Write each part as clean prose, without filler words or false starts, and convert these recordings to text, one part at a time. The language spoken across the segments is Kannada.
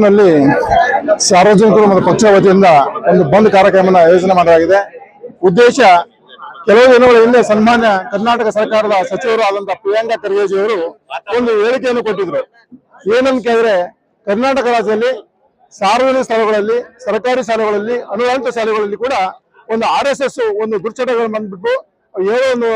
ನಲ್ಲಿ ಸಾರ್ವಜನಿಕರು ಮತ್ತು ಪಕ್ಷ ವತಿಯಿಂದ ಒಂದು ಬಂದ್ ಕಾರ್ಯಕ್ರಮ ಆಯೋಜನೆ ಮಾಡಲಾಗಿದೆ. ಉದ್ದೇಶ ಕೆಲವು ದಿನಗಳ ಹಿಂದೆ ಸನ್ಮಾನ್ಯ ಕರ್ನಾಟಕ ಸರ್ಕಾರದ ಸಚಿವರು ಆದಂತಹ ಪ್ರಿಯಾಂಕಾ ಖರ್ಗೆ ಅವರು ಒಂದು ಹೇಳಿಕೆಯನ್ನು ಕೊಟ್ಟಿದ್ರು. ಏನಂತ ಕೇಳಿದ್ರೆ, ಕರ್ನಾಟಕ ರಾಜ್ಯದಲ್ಲಿ ಸಾರ್ವಜನಿಕ ಸ್ಥಳಗಳಲ್ಲಿ, ಸರ್ಕಾರಿ ಶಾಲೆಗಳಲ್ಲಿ, ಅನುದಾನಿತ ಶಾಲೆಗಳಲ್ಲಿ ಕೂಡ ಒಂದು RSS ಒಂದು ದುರ್ಚಟಗಳನ್ನು ಬಂದ್ಬಿಟ್ಟು ಏನೋ ಒಂದು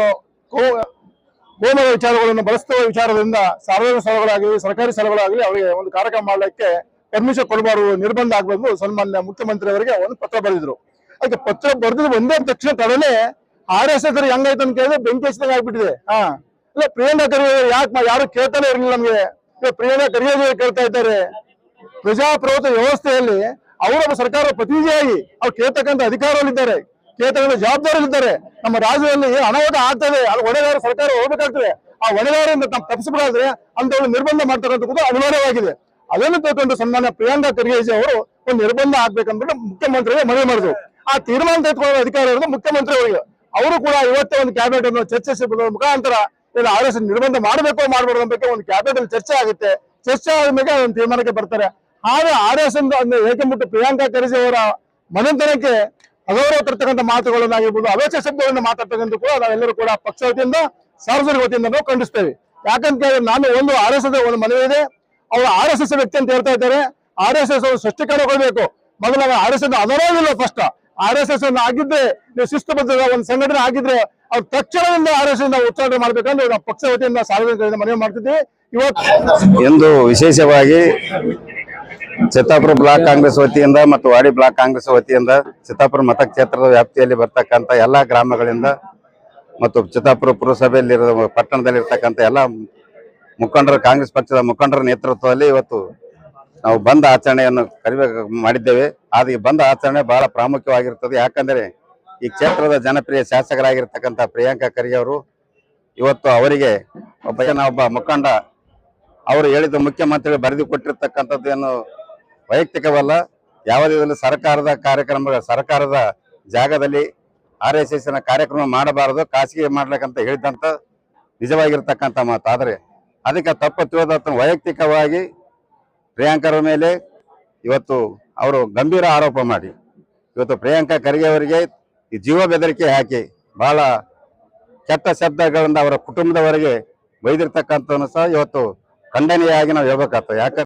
ಗೋಮಯ ವಿಚಾರಗಳನ್ನು ಬಳಸುವ ವಿಚಾರದಿಂದ ಸಾರ್ವಜನಿಕ ಸ್ಥಳಗಳಾಗಲಿ, ಸರ್ಕಾರಿ ಸ್ಥಳಗಳಾಗಲಿ ಅವರಿಗೆ ಒಂದು ಕಾರ್ಯಕ್ರಮ ಮಾಡಲಿಕ್ಕೆ ಪರ್ಮಿಷನ್ ಕೊಡಬಾರದು, ನಿರ್ಬಂಧ ಆಗಬಾರದು ಸನ್ಮಾನ್ಯ ಮುಖ್ಯಮಂತ್ರಿ ಅವರಿಗೆ ಒಂದು ಪತ್ರ ಬರೆದಿದ್ರು. ಅದಕ್ಕೆ ಪತ್ರ ಬರೆದಿದ್ದು ಒಂದೇ ತಕ್ಷಣ ತಡನೆ RSS ಹೆಂಗಾಯ್ತು ಅಂತ ಕೇಳಿದ್ರೆ ಬೆಂಕಿ ಹಚ್ಚಿದಂಗ ಆಗ್ಬಿಟ್ಟಿದೆ. ಇಲ್ಲ ಪ್ರಿಯಾಂಕಾ ಖರ್ಗೆ ಯಾಕೆ ಯಾರು ಕೇಳ್ತಾನೆ ಇರಲಿಲ್ಲ ನಮ್ಗೆ. ಪ್ರಿಯಾಂಕಾ ಖರ್ಗೆ ಕೇಳ್ತಾ ಇದ್ದಾರೆ. ಪ್ರಜಾಪ್ರಭುತ್ವ ವ್ಯವಸ್ಥೆಯಲ್ಲಿ ಅವರೊಬ್ಬ ಸರ್ಕಾರ ಪ್ರತಿನಿಧಿಯಾಗಿ ಅವ್ರು ಕೇಳ್ತಕ್ಕಂಥ ಅಧಿಕಾರಗಳಿದ್ದಾರೆ, ಕೇಳ್ತಕ್ಕಂಥ ಜವಾಬ್ದಾರಿಗಳಿದ್ದಾರೆ. ನಮ್ಮ ರಾಜ್ಯದಲ್ಲಿ ಅನಾಹುತ ಆಗ್ತದೆ, ಅದು ಹೊಣೆಗಾರ ಸರ್ಕಾರ ಹೋಗ್ಬೇಕಾಗ್ತದೆ. ಆ ಹೊಣೆಗಾರರಿಂದ ತಪ್ಪಿಸಬೇಕಾದ್ರೆ ಅಂತವ್ರು ನಿರ್ಬಂಧ ಮಾಡ್ತಕ್ಕಂಥದ್ದು ಅನಿವಾರ್ಯವಾಗಿದೆ. ಅದನ್ನು ತಿಳ್ಕೊಂಡು ಸನ್ಮಾನ್ಯ ಪ್ರಿಯಾಂಕಾ ಖರ್ಗೆ ಅವರು ಒಂದು ನಿರ್ಬಂಧ ಆಗ್ಬೇಕಂದ್ಬಿಟ್ಟು ಮುಖ್ಯಮಂತ್ರಿಗೆ ಮನವಿ ಮಾಡಿದ್ರು. ಆ ತೀರ್ಮಾನ ತೆಗೆದುಕೊಳ್ಳುವ ಅಧಿಕಾರ ಇರೋದು ಮುಖ್ಯಮಂತ್ರಿ ಅವರಿಗೆ. ಅವರು ಕೂಡ ಇವತ್ತೇ ಒಂದು ಕ್ಯಾಬಿನೆಟ್ ಅನ್ನು ಚರ್ಚಿಸುವ ಮುಖಾಂತರ RSS ನಿರ್ಬಂಧ ಮಾಡಬೇಕು ಮಾಡಬಾರ್ದು ಅಂತ ಒಂದು ಕ್ಯಾಬಿನೆಟ್ ಅಲ್ಲಿ ಚರ್ಚೆ ಆಗುತ್ತೆ. ಚರ್ಚೆ ಆದ್ಮೇಲೆ ಒಂದು ತೀರ್ಮಾನಕ್ಕೆ ಬರ್ತಾರೆ. ಆದ್ರೆ RSS ಏಕೆಂಬಿಟ್ಟು ಪ್ರಿಯಾಂಕಾ ಖರ್ಗೆ ಅವರ ಮನೆತನಕ್ಕೆ ಅಗೌರವ ತರ್ತಕ್ಕಂಥ ಮಾತುಗಳನ್ನಾಗಿರ್ಬೋದು, ಅವೇಕ್ಷ ಶಬ್ದಗಳನ್ನು ಮಾತಾಡ್ತಕ್ಕಂಥ ಕೂಡ ನಾವೆಲ್ಲರೂ ಕೂಡ ಪಕ್ಷ ವತಿಯಿಂದ, ಸಾರ್ವಜನಿಕ ವತಿಯಿಂದ ನಾವು ಖಂಡಿಸ್ತೇವೆ. ಯಾಕಂತ ಕೇಳಿದ್ರೆ ನಾನು ಒಂದು RSS ಒಂದು ಮನವಿ ಇದೆ. ಅವರು RSS ವ್ಯಕ್ತಿ ಅಂತ ಹೇಳ್ತಾ ಇದ್ದಾರೆ. RSS ಅವರು ಸ್ಪಷ್ಟೀಕರಣ ಕೊಡಬೇಕು. ಮೊದಲ RSS ಅದರೋದಿಲ್ಲ. ಫಸ್ಟ್ RSS ಅನ್ನು ಆಗಿದ್ರೆ, ನೀವು ಶಿಸ್ತುಬದ್ಧ ಒಂದು ಸಂಘಟನೆ ಆಗಿದ್ರೆ ಅವ್ರು ತಕ್ಷಣದಿಂದ RSS ನಾವು ಉಚ್ಚಾಟನೆ ಮಾಡ್ಬೇಕಂದ್ರೆ ನಾವು ಪಕ್ಷ ವತಿಯಿಂದ ಸಾರ್ವಜನಿಕರಿಂದ ಮನವಿ ಮಾಡ್ತಿದ್ವಿ. ಇವತ್ತು ಎಂದು ವಿಶೇಷವಾಗಿ ಚಿತ್ತಾಪುರ ಬ್ಲಾಕ್ ಕಾಂಗ್ರೆಸ್ ವತಿಯಿಂದ ಮತ್ತು ವಾಡಿ ಬ್ಲಾಕ್ ಕಾಂಗ್ರೆಸ್ ವತಿಯಿಂದ ಚಿತ್ತಾಪುರ ಮತಕ್ಷೇತ್ರದ ವ್ಯಾಪ್ತಿಯಲ್ಲಿ ಬರ್ತಕ್ಕಂಥ ಎಲ್ಲಾ ಗ್ರಾಮಗಳಿಂದ ಮತ್ತು ಚಿತ್ತಾಪುರ ಪುರಸಭೆಯಲ್ಲಿ ಪಟ್ಟಣದಲ್ಲಿರ್ತಕ್ಕಂಥ ಎಲ್ಲ ಮುಖಂಡರು, ಕಾಂಗ್ರೆಸ್ ಪಕ್ಷದ ಮುಖಂಡರ ನೇತೃತ್ವದಲ್ಲಿ ಇವತ್ತು ನಾವು ಬಂದ್ ಆಚರಣೆಯನ್ನು ಮಾಡಿದ್ದೇವೆ. ಆದ್ರೆ ಈ ಬಂದ್ ಆಚರಣೆ ಬಹಳ ಪ್ರಾಮುಖ್ಯವಾಗಿರ್ತದೆ. ಯಾಕಂದ್ರೆ ಈ ಕ್ಷೇತ್ರದ ಜನಪ್ರಿಯ ಶಾಸಕರಾಗಿರ್ತಕ್ಕಂಥ ಪ್ರಿಯಾಂಕಾ ಖರ್ಗೆ ಅವರು ಇವತ್ತು ಅವರಿಗೆ ಒಬ್ಬ ಮುಖಂಡ ಅವರು ಹೇಳಿದ ಮುಖ್ಯಮಂತ್ರಿಗಳು ಬರೆದು ಕೊಟ್ಟಿರ್ತಕ್ಕಂಥದ್ದು ಏನು ವೈಯಕ್ತಿಕವಲ್ಲ. ಯಾವುದೇ ಸರ್ಕಾರದ ಕಾರ್ಯಕ್ರಮ, ಸರ್ಕಾರದ ಜಾಗದಲ್ಲಿ RSS ಕಾರ್ಯಕ್ರಮ ಮಾಡಬಾರದು, ಖಾಸಗಿ ಮಾಡ್ಲಿಕ್ಕಂತ ಹೇಳಿದಂತ ನಿಜವಾಗಿರ್ತಕ್ಕಂಥ ಮಾತು. ಆದ್ರೆ ಅದಕ್ಕೆ ತಪ್ಪು ತಿಳಿದ ವೈಯಕ್ತಿಕವಾಗಿ ಪ್ರಿಯಾಂಕರ ಮೇಲೆ ಇವತ್ತು ಅವರು ಗಂಭೀರ ಆರೋಪ ಮಾಡಿ ಇವತ್ತು ಪ್ರಿಯಾಂಕಾ ಖರ್ಗೆ ಅವರಿಗೆ ಈ ಜೀವ ಬೆದರಿಕೆ ಹಾಕಿ ಬಹಳ ಕೆಟ್ಟ ಶಬ್ದಗಳಿಂದ ಅವರ ಕುಟುಂಬದವರೆಗೆ ಬೈದಿರ್ತಕ್ಕಂಥವನ್ನು ಸಹ ಇವತ್ತು ಖಂಡನೀಯವಾಗಿ ನಾವು ಹೇಳ್ಬೇಕಾಗ್ತದೆ. ಯಾಕಂದ್ರೆ